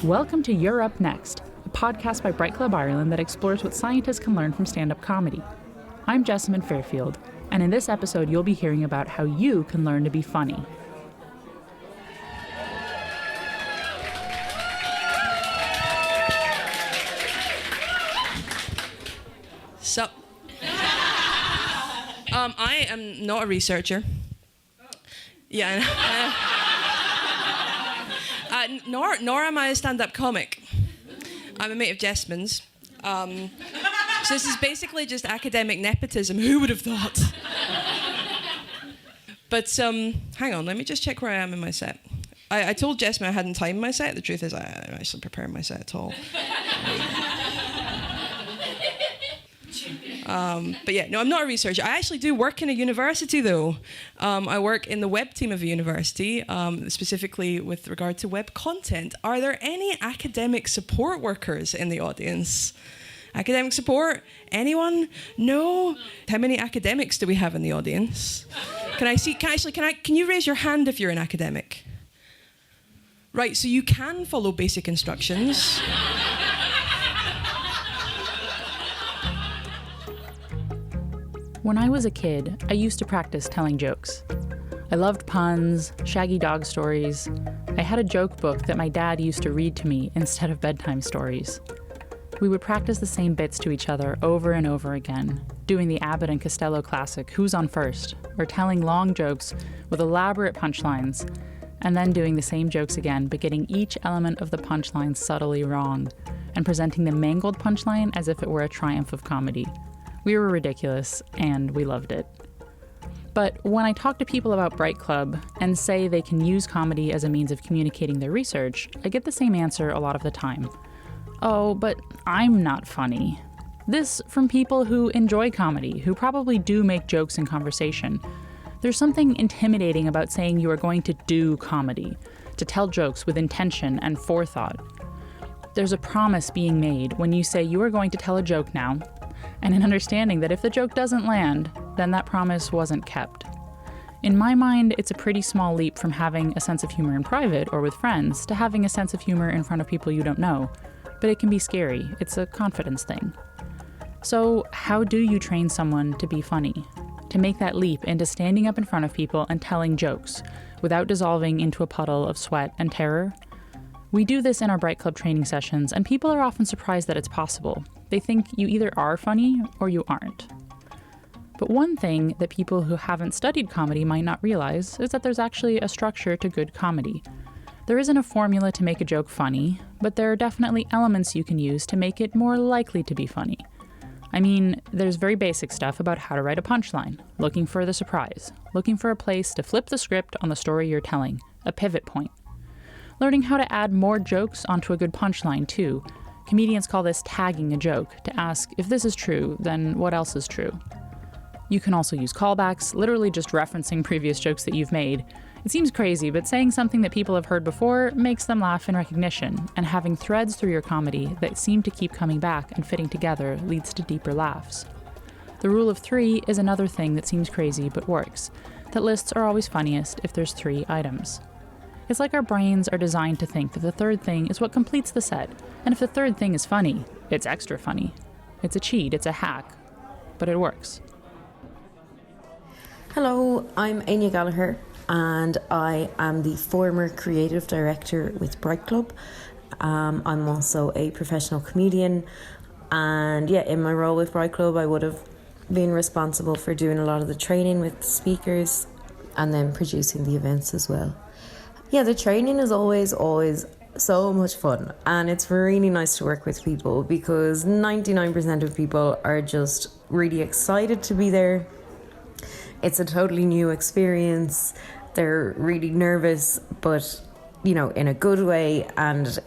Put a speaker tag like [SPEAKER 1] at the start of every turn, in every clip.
[SPEAKER 1] Welcome to You're Up Next, a podcast by Bright Club Ireland that explores what scientists can learn from stand-up comedy. I'm Jessamine Fairfield, and in this episode you'll be hearing about how you can learn to be funny.
[SPEAKER 2] So, I am not a researcher. Yeah, nor am I a stand-up comic. I'm a mate of Jessamine's. So this is basically just academic nepotism. Who would have thought? But hang on, let me just check where I am in my set. I told Jessamine I hadn't timed my set. The truth is I didn't actually prepare my set at all. But yeah, no, I'm not a researcher. I actually do work in a university, though. I work in the web team of a university, specifically with regard to web content. Are there any academic support workers in the audience? Academic support? Anyone? No? How many academics do we have in the audience? Can you raise your hand if you're an academic? Right, so you can follow basic instructions.
[SPEAKER 1] When I was a kid, I used to practice telling jokes. I loved puns, shaggy dog stories. I had a joke book that my dad used to read to me instead of bedtime stories. We would practice the same bits to each other over and over again, doing the Abbott and Costello classic, Who's on First, or telling long jokes with elaborate punchlines, and then doing the same jokes again, but getting each element of the punchline subtly wrong, and presenting the mangled punchline as if it were a triumph of comedy. We were ridiculous, and we loved it. But when I talk to people about Bright Club and say they can use comedy as a means of communicating their research, I get the same answer a lot of the time. Oh, but I'm not funny. This from people who enjoy comedy, who probably do make jokes in conversation. There's something intimidating about saying you are going to do comedy, to tell jokes with intention and forethought. There's a promise being made when you say you are going to tell a joke now, and an understanding that if the joke doesn't land, then that promise wasn't kept. In my mind, it's a pretty small leap from having a sense of humor in private or with friends to having a sense of humor in front of people you don't know. But it can be scary. It's a confidence thing. So how do you train someone to be funny? To make that leap into standing up in front of people and telling jokes without dissolving into a puddle of sweat and terror? We do this in our Bright Club training sessions, and people are often surprised that it's possible. They think you either are funny or you aren't. But one thing that people who haven't studied comedy might not realize is that there's actually a structure to good comedy. There isn't a formula to make a joke funny, but there are definitely elements you can use to make it more likely to be funny. I mean, there's very basic stuff about how to write a punchline, looking for the surprise, looking for a place to flip the script on the story you're telling, a pivot point. Learning how to add more jokes onto a good punchline, too. Comedians call this tagging a joke, to ask, if this is true, then what else is true? You can also use callbacks, literally just referencing previous jokes that you've made. It seems crazy, but saying something that people have heard before makes them laugh in recognition, and having threads through your comedy that seem to keep coming back and fitting together leads to deeper laughs. The rule of 3 is another thing that seems crazy but works, that lists are always funniest if there's 3 items. It's like our brains are designed to think that the third thing is what completes the set, and if the third thing is funny, it's extra funny. It's a cheat, it's a hack, but it works.
[SPEAKER 3] Hello, I'm Anya Gallagher, and I am the former creative director with Bright Club. I'm also a professional comedian, and in my role with Bright Club I would have been responsible for doing a lot of the training with the speakers and then producing the events as well. The training is always so much fun, and it's really nice to work with people because 99% of people are just really excited to be there. It's a totally new experience. They're really nervous, but in a good way, and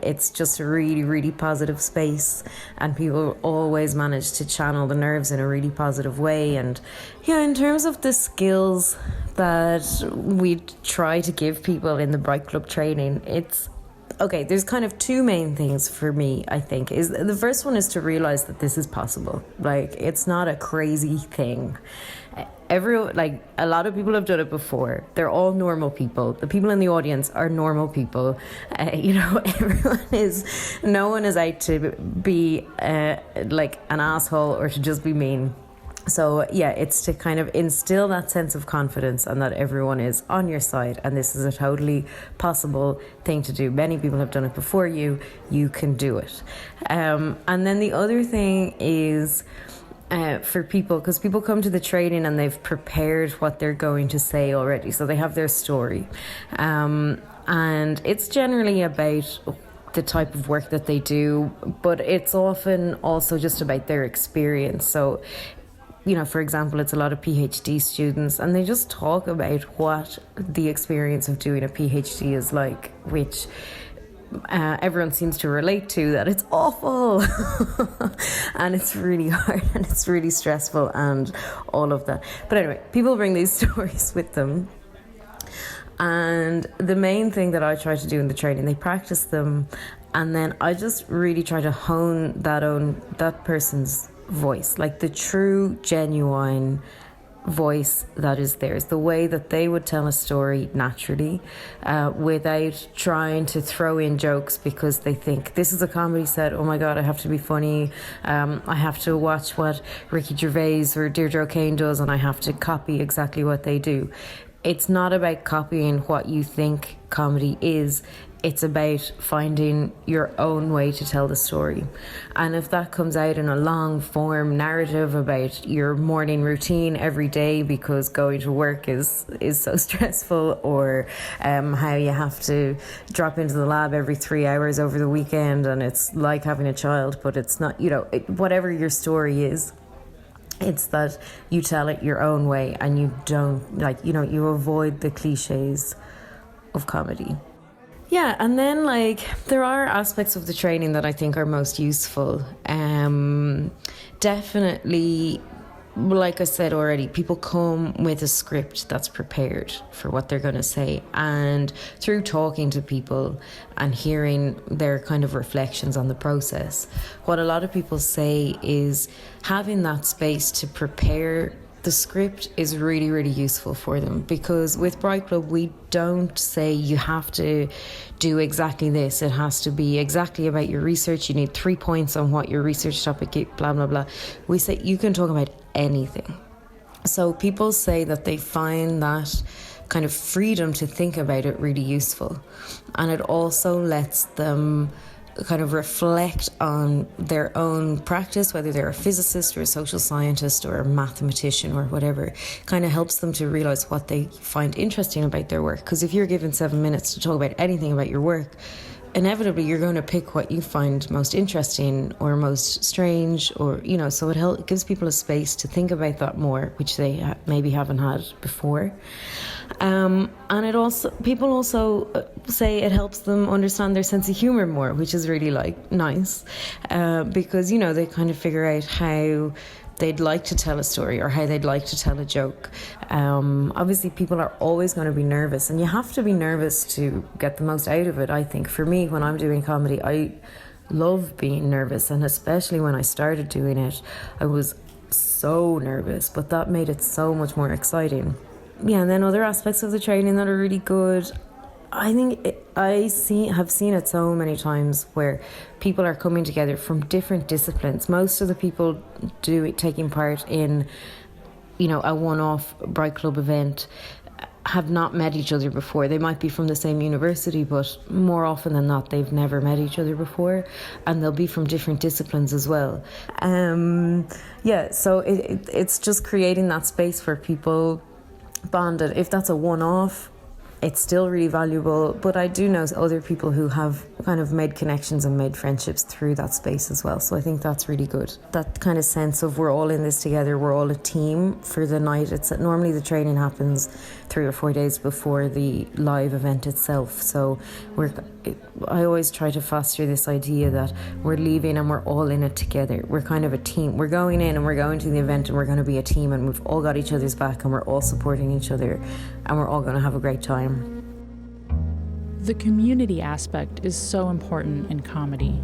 [SPEAKER 3] it's just a really, really positive space, and people always manage to channel the nerves in a really positive way. And in terms of the skills that we try to give people in the Bright Club training, it's Okay, there's kind of two main things for me, I think. Is the first one is to realize that this is possible. Like, it's not a crazy thing. Everyone, like, a lot of people have done it before. They're all normal people. The people in the audience are normal people. No one is out to be like an asshole or to just be mean. So yeah, it's to kind of instill that sense of confidence and that everyone is on your side, and this is a totally possible thing to do. Many people have done it before you. You can do it. And then the other thing is for people, because people come to the training and they've prepared what they're going to say already, so they have their story, and it's generally about the type of work that they do, but it's often also just about their experience. So, you know, for example, it's a lot of PhD students, and they just talk about what the experience of doing a PhD is like, which everyone seems to relate to, that it's awful and it's really hard and it's really stressful and all of that. But anyway, people bring these stories with them. And the main thing that I try to do in the training, they practice them, and then I just really try to hone that person's voice, like the true, genuine voice that is theirs, the way that they would tell a story naturally, without trying to throw in jokes because they think this is a comedy set, oh my god, I have to be funny, I have to watch what Ricky Gervais or Deirdre O'Kane does and I have to copy exactly what they do. It's not about copying what you think comedy is. It's about finding your own way to tell the story. And if that comes out in a long form narrative about your morning routine every day because going to work is so stressful, or how you have to drop into the lab every 3 hours over the weekend and it's like having a child, but it's not, whatever your story is, it's that you tell it your own way and you don't, you avoid the cliches of comedy. Yeah, and then there are aspects of the training that I think are most useful. Definitely, like I said already, people come with a script that's prepared for what they're going to say, and through talking to people and hearing their kind of reflections on the process, what a lot of people say is having that space to prepare the script is really, really useful for them, because with Bright Club we don't say you have to do exactly this, it has to be exactly about your research, you need 3 points on what your research topic is, blah blah blah. We say you can talk about anything. So people say that they find that kind of freedom to think about it really useful, and it also lets them kind of reflect on their own practice, whether they're a physicist or a social scientist or a mathematician or whatever. Kind of helps them to realize what they find interesting about their work, because if you're given 7 minutes to talk about anything about your work, inevitably you're going to pick what you find most interesting or most strange, or so it gives people a space to think about that more, which they maybe haven't had before. And people also say it helps them understand their sense of humor more, which is really nice, because they kind of figure out how they'd like to tell a story or how they'd like to tell a joke. Obviously people are always going to be nervous, and you have to be nervous to get the most out of it. I think for me, when I'm doing comedy, I love being nervous, and especially when I started doing it, I was so nervous, but that made it so much more exciting. Yeah, and then other aspects of the training that are really good, I think have seen it so many times where people are coming together from different disciplines. Most of the people taking part in, a one-off Bright Club event have not met each other before. They might be from the same university, but more often than not, they've never met each other before, and they'll be from different disciplines as well. So it's just creating that space where people bonded. If that's a one-off, it's still really valuable, but I do know other people who have kind of made connections and made friendships through that space as well, so I think that's really good. That kind of sense of we're all in this together, we're all a team for the night. Normally the training happens 3 or 4 days before the live event itself, so I always try to foster this idea that we're leaving and we're all in it together. We're kind of a team. We're going in and we're going to the event and we're going to be a team, and we've all got each other's back and we're all supporting each other and we're all going to have a great time.
[SPEAKER 1] The community aspect is so important in comedy.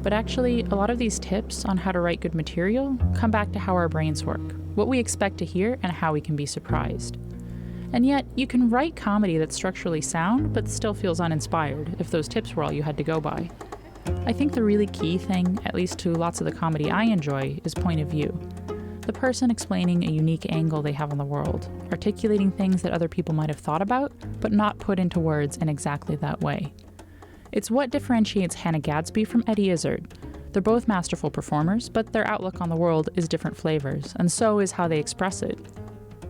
[SPEAKER 1] But actually, a lot of these tips on how to write good material come back to how our brains work, what we expect to hear, and how we can be surprised. And yet, you can write comedy that's structurally sound but still feels uninspired if those tips were all you had to go by. I think the really key thing, at least to lots of the comedy I enjoy, is point of view. The person explaining a unique angle they have on the world, articulating things that other people might have thought about, but not put into words in exactly that way. It's what differentiates Hannah Gadsby from Eddie Izzard. They're both masterful performers, but their outlook on the world is different flavors, and so is how they express it.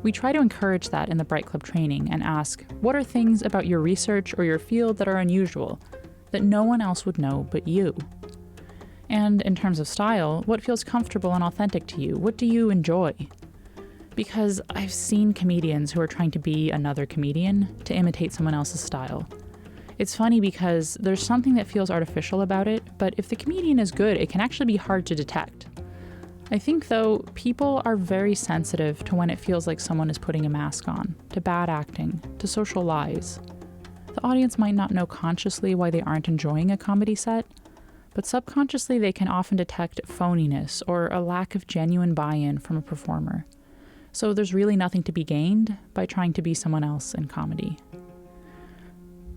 [SPEAKER 1] We try to encourage that in the Bright Club training and ask, what are things about your research or your field that are unusual, that no one else would know but you? And in terms of style, what feels comfortable and authentic to you? What do you enjoy? Because I've seen comedians who are trying to be another comedian to imitate someone else's style. It's funny because there's something that feels artificial about it, but if the comedian is good, it can actually be hard to detect. I think, though, people are very sensitive to when it feels like someone is putting a mask on, to bad acting, to social lies. The audience might not know consciously why they aren't enjoying a comedy set, but subconsciously they can often detect phoniness or a lack of genuine buy-in from a performer. So there's really nothing to be gained by trying to be someone else in comedy.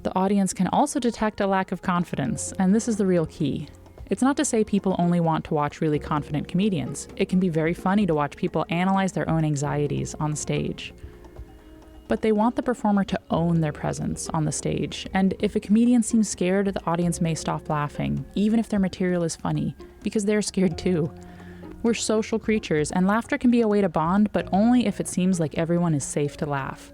[SPEAKER 1] The audience can also detect a lack of confidence, and this is the real key. It's not to say people only want to watch really confident comedians. It can be very funny to watch people analyze their own anxieties on stage. But they want the performer to own their presence on the stage, and if a comedian seems scared, the audience may stop laughing, even if their material is funny, because they're scared too. We're social creatures, and laughter can be a way to bond, but only if it seems like everyone is safe to laugh.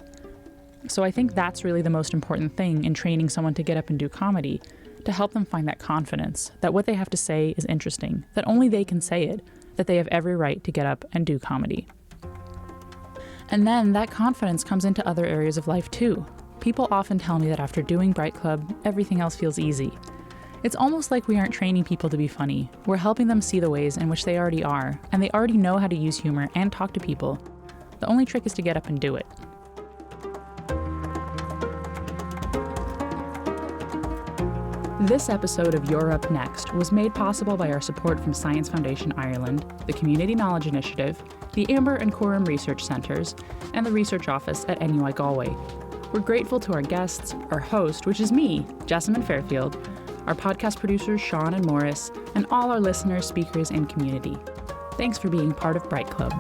[SPEAKER 1] So I think that's really the most important thing in training someone to get up and do comedy, to help them find that confidence, that what they have to say is interesting, that only they can say it, that they have every right to get up and do comedy. And then that confidence comes into other areas of life too. People often tell me that after doing Bright Club, everything else feels easy. It's almost like we aren't training people to be funny. We're helping them see the ways in which they already are, and they already know how to use humor and talk to people. The only trick is to get up and do it. This episode of You're Up Next was made possible by our support from Science Foundation Ireland, the Community Knowledge Initiative, the Amber and Coram Research Centres, and the Research Office at NUI Galway. We're grateful to our guests, our host, which is me, Jessamine Fairfield, our podcast producers Sean and Morris, and all our listeners, speakers, and community. Thanks for being part of Bright Club.